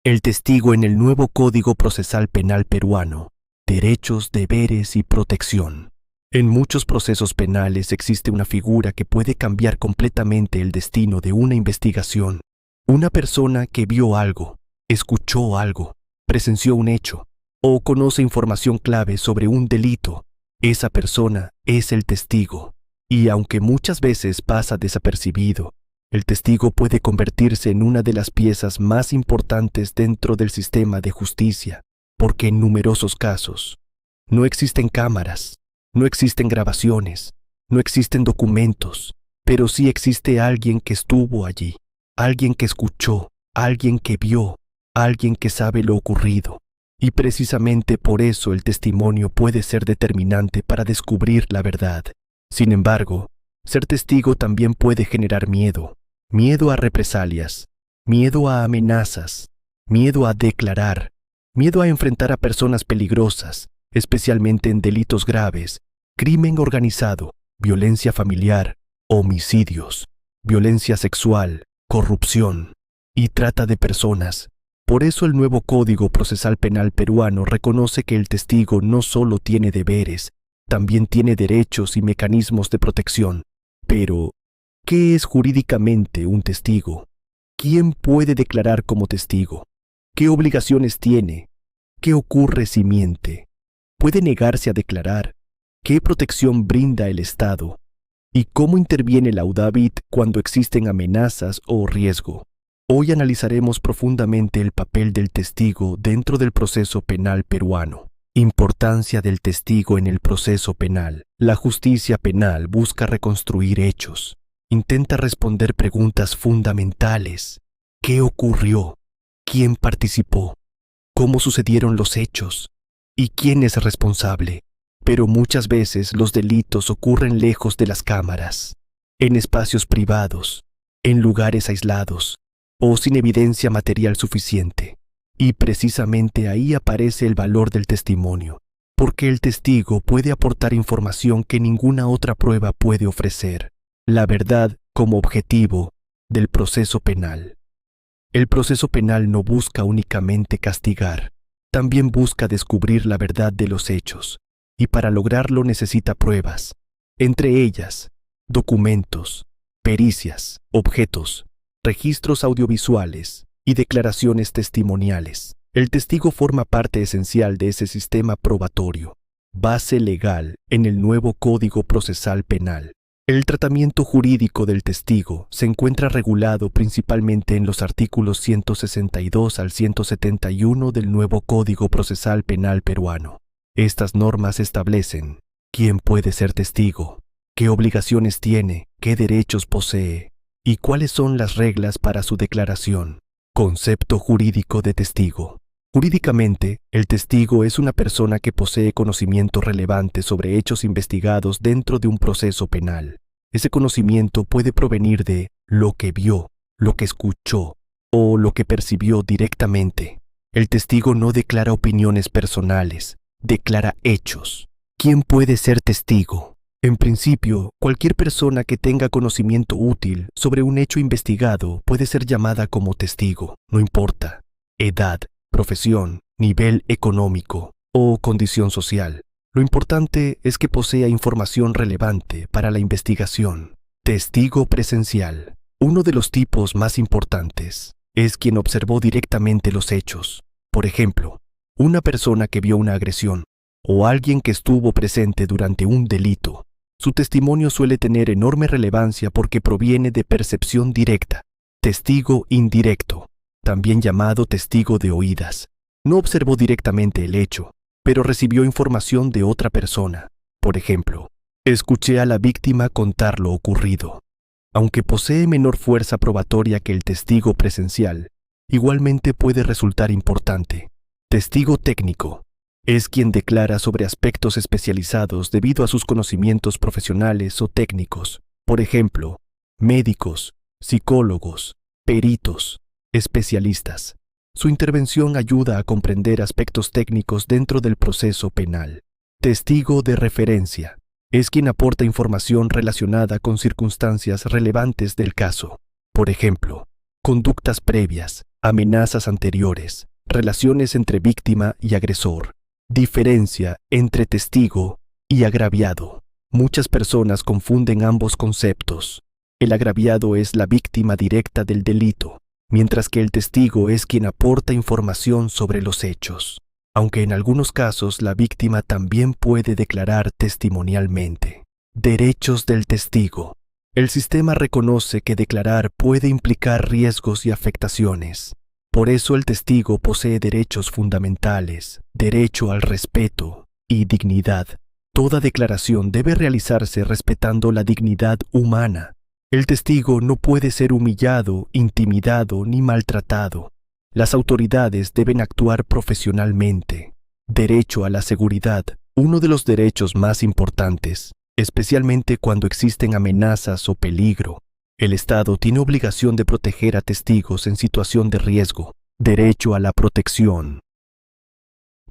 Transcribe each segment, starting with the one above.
El testigo en el nuevo Código Procesal Penal peruano. Derechos, deberes y protección. En muchos procesos penales existe una figura que puede cambiar completamente el destino de una investigación. Una persona que vio algo, escuchó algo, presenció un hecho o conoce información clave sobre un delito. Esa persona es el testigo. Y aunque muchas veces pasa desapercibido, el testigo puede convertirse en una de las piezas más importantes dentro del sistema de justicia, porque en numerosos casos no existen cámaras, no existen grabaciones, no existen documentos, pero sí existe alguien que estuvo allí, alguien que escuchó, alguien que vio, alguien que sabe lo ocurrido. Y precisamente por eso el testimonio puede ser determinante para descubrir la verdad. Sin embargo, ser testigo también puede generar miedo. Miedo a represalias, miedo a amenazas, miedo a declarar, miedo a enfrentar a personas peligrosas, especialmente en delitos graves, crimen organizado, violencia familiar, homicidios, violencia sexual, corrupción y trata de personas. Por eso el nuevo Código Procesal Penal peruano reconoce que el testigo no solo tiene deberes, también tiene derechos y mecanismos de protección. Pero, ¿qué es jurídicamente un testigo? ¿Quién puede declarar como testigo? ¿Qué obligaciones tiene? ¿Qué ocurre si miente? ¿Puede negarse a declarar? ¿Qué protección brinda el Estado? ¿Y cómo interviene la UDAVIT cuando existen amenazas o riesgo? Hoy analizaremos profundamente el papel del testigo dentro del proceso penal peruano. Importancia del testigo en el proceso penal. La justicia penal busca reconstruir hechos. Intenta responder preguntas fundamentales. ¿Qué ocurrió? ¿Quién participó? ¿Cómo sucedieron los hechos? ¿Y quién es responsable? Pero muchas veces los delitos ocurren lejos de las cámaras, en espacios privados, en lugares aislados o sin evidencia material suficiente. Y precisamente ahí aparece el valor del testimonio, porque el testigo puede aportar información que ninguna otra prueba puede ofrecer. La verdad como objetivo del proceso penal. El proceso penal no busca únicamente castigar, también busca descubrir la verdad de los hechos, y para lograrlo necesita pruebas, entre ellas, documentos, pericias, objetos, registros audiovisuales y declaraciones testimoniales. El testigo forma parte esencial de ese sistema probatorio, base legal en el nuevo Código Procesal Penal. El tratamiento jurídico del testigo se encuentra regulado principalmente en los artículos 162 al 171 del nuevo Código Procesal Penal peruano. Estas normas establecen quién puede ser testigo, qué obligaciones tiene, qué derechos posee y cuáles son las reglas para su declaración. Concepto jurídico de testigo. Jurídicamente, el testigo es una persona que posee conocimiento relevante sobre hechos investigados dentro de un proceso penal. Ese conocimiento puede provenir de lo que vio, lo que escuchó o lo que percibió directamente. El testigo no declara opiniones personales, declara hechos. ¿Quién puede ser testigo? En principio, cualquier persona que tenga conocimiento útil sobre un hecho investigado puede ser llamada como testigo, no importa edad, profesión, nivel económico o condición social. Lo importante es que posea información relevante para la investigación. Testigo presencial. Uno de los tipos más importantes es quien observó directamente los hechos. Por ejemplo, una persona que vio una agresión o alguien que estuvo presente durante un delito. Su testimonio suele tener enorme relevancia porque proviene de percepción directa. Testigo indirecto, también llamado testigo de oídas. No observó directamente el hecho, pero recibió información de otra persona. Por ejemplo, escuché a la víctima contar lo ocurrido. Aunque posee menor fuerza probatoria que el testigo presencial, igualmente puede resultar importante. Testigo técnico. Es quien declara sobre aspectos especializados debido a sus conocimientos profesionales o técnicos. Por ejemplo, médicos, psicólogos, peritos, especialistas. Su intervención ayuda a comprender aspectos técnicos dentro del proceso penal. Testigo de referencia. Es quien aporta información relacionada con circunstancias relevantes del caso. Por ejemplo, conductas previas, amenazas anteriores, relaciones entre víctima y agresor, diferencia entre testigo y agraviado. Muchas personas confunden ambos conceptos. El agraviado es la víctima directa del delito, mientras que el testigo es quien aporta información sobre los hechos, aunque en algunos casos la víctima también puede declarar testimonialmente. Derechos del testigo. El sistema reconoce que declarar puede implicar riesgos y afectaciones. Por eso el testigo posee derechos fundamentales, derecho al respeto y dignidad. Toda declaración debe realizarse respetando la dignidad humana. El testigo no puede ser humillado, intimidado ni maltratado. Las autoridades deben actuar profesionalmente. Derecho a la seguridad, uno de los derechos más importantes, especialmente cuando existen amenazas o peligro. El Estado tiene obligación de proteger a testigos en situación de riesgo. Derecho a la protección.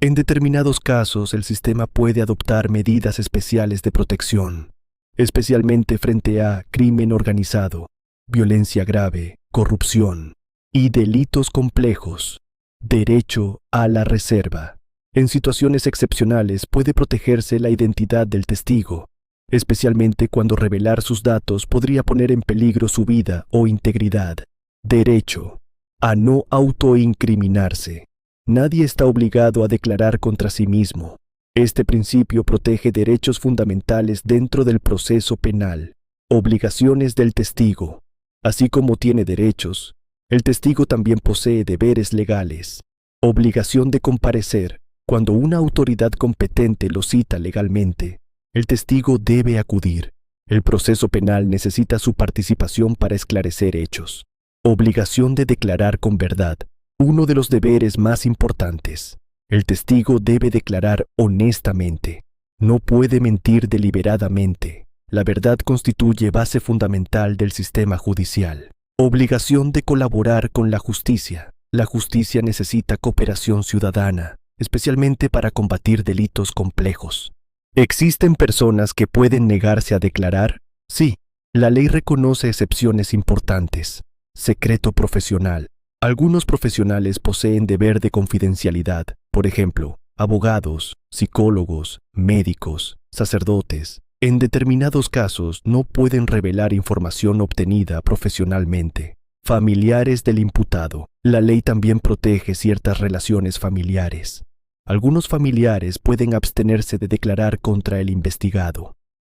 En determinados casos, el sistema puede adoptar medidas especiales de protección, especialmente frente a crimen organizado, violencia grave, corrupción y delitos complejos. Derecho a la reserva. En situaciones excepcionales puede protegerse la identidad del testigo, especialmente cuando revelar sus datos podría poner en peligro su vida o integridad. Derecho a no autoincriminarse. Nadie está obligado a declarar contra sí mismo. Este principio protege derechos fundamentales dentro del proceso penal. Obligaciones del testigo. Así como tiene derechos, el testigo también posee deberes legales. Obligación de comparecer. Cuando una autoridad competente lo cita legalmente, el testigo debe acudir. El proceso penal necesita su participación para esclarecer hechos. Obligación de declarar con verdad. Uno de los deberes más importantes. El testigo debe declarar honestamente. No puede mentir deliberadamente. La verdad constituye base fundamental del sistema judicial. Obligación de colaborar con la justicia. La justicia necesita cooperación ciudadana, especialmente para combatir delitos complejos. ¿Existen personas que pueden negarse a declarar? Sí, la ley reconoce excepciones importantes. Secreto profesional. Algunos profesionales poseen deber de confidencialidad, por ejemplo, abogados, psicólogos, médicos, sacerdotes. En determinados casos no pueden revelar información obtenida profesionalmente. Familiares del imputado. La ley también protege ciertas relaciones familiares. Algunos familiares pueden abstenerse de declarar contra el investigado.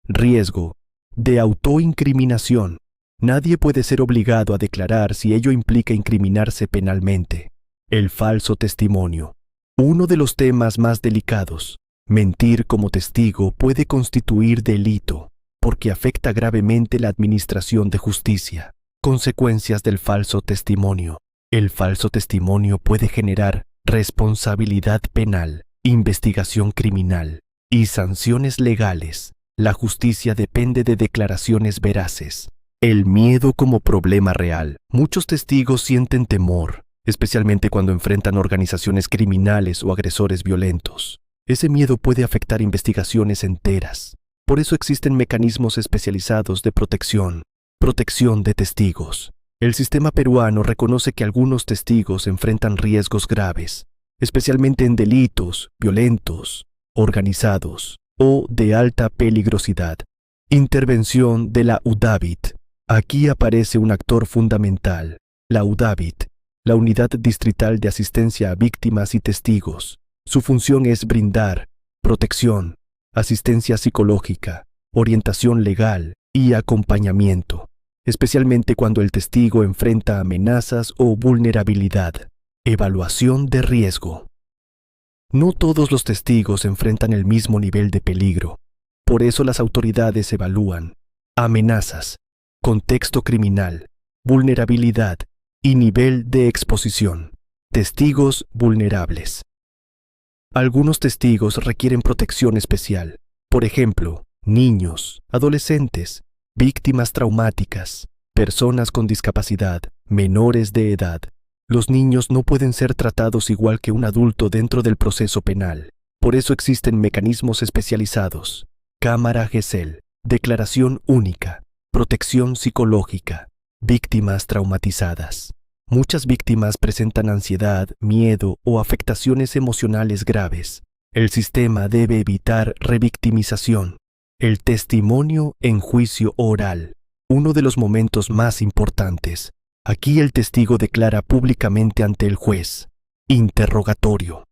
Riesgo de autoincriminación. Nadie puede ser obligado a declarar si ello implica incriminarse penalmente. El falso testimonio. Uno de los temas más delicados. Mentir como testigo puede constituir delito, porque afecta gravemente la administración de justicia. Consecuencias del falso testimonio. El falso testimonio puede generar responsabilidad penal, investigación criminal y sanciones legales. La justicia depende de declaraciones veraces. El miedo como problema real. Muchos testigos sienten temor, especialmente cuando enfrentan organizaciones criminales o agresores violentos. Ese miedo puede afectar investigaciones enteras. Por eso existen mecanismos especializados de protección. Protección de testigos. El sistema peruano reconoce que algunos testigos enfrentan riesgos graves, especialmente en delitos violentos, organizados o de alta peligrosidad. Intervención de la UDAVIT. Aquí aparece un actor fundamental, la UDAVIT, la Unidad Distrital de Asistencia a Víctimas y Testigos. Su función es brindar protección, asistencia psicológica, orientación legal y acompañamiento, especialmente cuando el testigo enfrenta amenazas o vulnerabilidad. Evaluación de riesgo. No todos los testigos enfrentan el mismo nivel de peligro. Por eso las autoridades evalúan amenazas, contexto criminal, vulnerabilidad y nivel de exposición. Testigos vulnerables. Algunos testigos requieren protección especial. Por ejemplo, niños, adolescentes, víctimas traumáticas, personas con discapacidad, menores de edad. Los niños no pueden ser tratados igual que un adulto dentro del proceso penal. Por eso existen mecanismos especializados. Cámara GESEL, declaración única, protección psicológica, víctimas traumatizadas. Muchas víctimas presentan ansiedad, miedo o afectaciones emocionales graves. El sistema debe evitar revictimización. El testimonio en juicio oral. Uno de los momentos más importantes. Aquí el testigo declara públicamente ante el juez. Interrogatorio.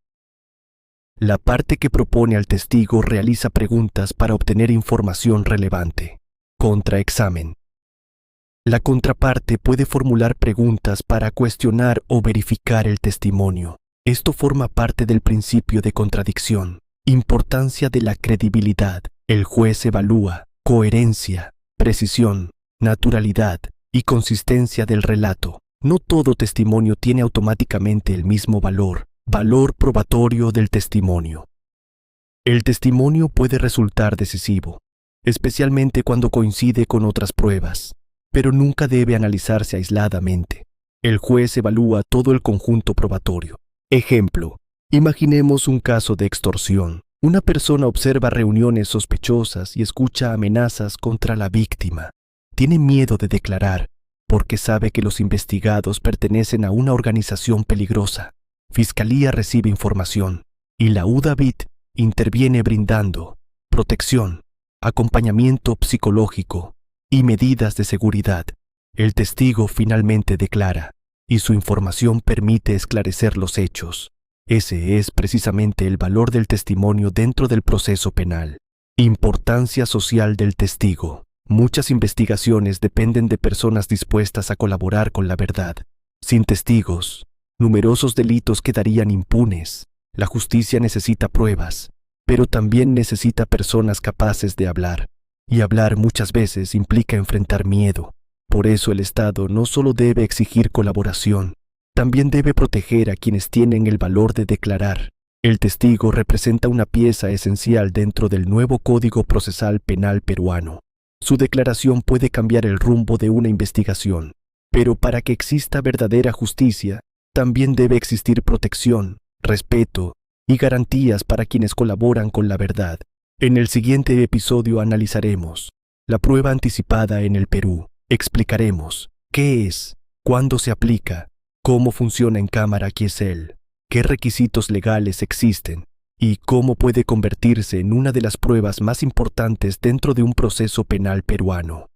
La parte que propone al testigo realiza preguntas para obtener información relevante. Contraexamen. La contraparte puede formular preguntas para cuestionar o verificar el testimonio. Esto forma parte del principio de contradicción. Importancia de la credibilidad. El juez evalúa coherencia, precisión, naturalidad y consistencia del relato. No todo testimonio tiene automáticamente el mismo valor probatorio del testimonio. El testimonio puede resultar decisivo, especialmente cuando coincide con otras pruebas, pero nunca debe analizarse aisladamente. El juez evalúa todo el conjunto probatorio. Ejemplo, imaginemos un caso de extorsión. Una persona observa reuniones sospechosas y escucha amenazas contra la víctima. Tiene miedo de declarar, porque sabe que los investigados pertenecen a una organización peligrosa. Fiscalía recibe información y la UDAVIT interviene brindando protección, acompañamiento psicológico y medidas de seguridad. El testigo finalmente declara y su información permite esclarecer los hechos. Ese es precisamente el valor del testimonio dentro del proceso penal. Importancia social del testigo. Muchas investigaciones dependen de personas dispuestas a colaborar con la verdad. Sin testigos, numerosos delitos quedarían impunes. La justicia necesita pruebas, pero también necesita personas capaces de hablar. Y hablar muchas veces implica enfrentar miedo. Por eso el Estado no solo debe exigir colaboración, también debe proteger a quienes tienen el valor de declarar. El testigo representa una pieza esencial dentro del nuevo Código Procesal Penal peruano. Su declaración puede cambiar el rumbo de una investigación, pero para que exista verdadera justicia, también debe existir protección, respeto y garantías para quienes colaboran con la verdad. En el siguiente episodio analizaremos la prueba anticipada en el Perú. Explicaremos qué es, cuándo se aplica, cómo funciona en cámara quiescel, qué requisitos legales existen y cómo puede convertirse en una de las pruebas más importantes dentro de un proceso penal peruano.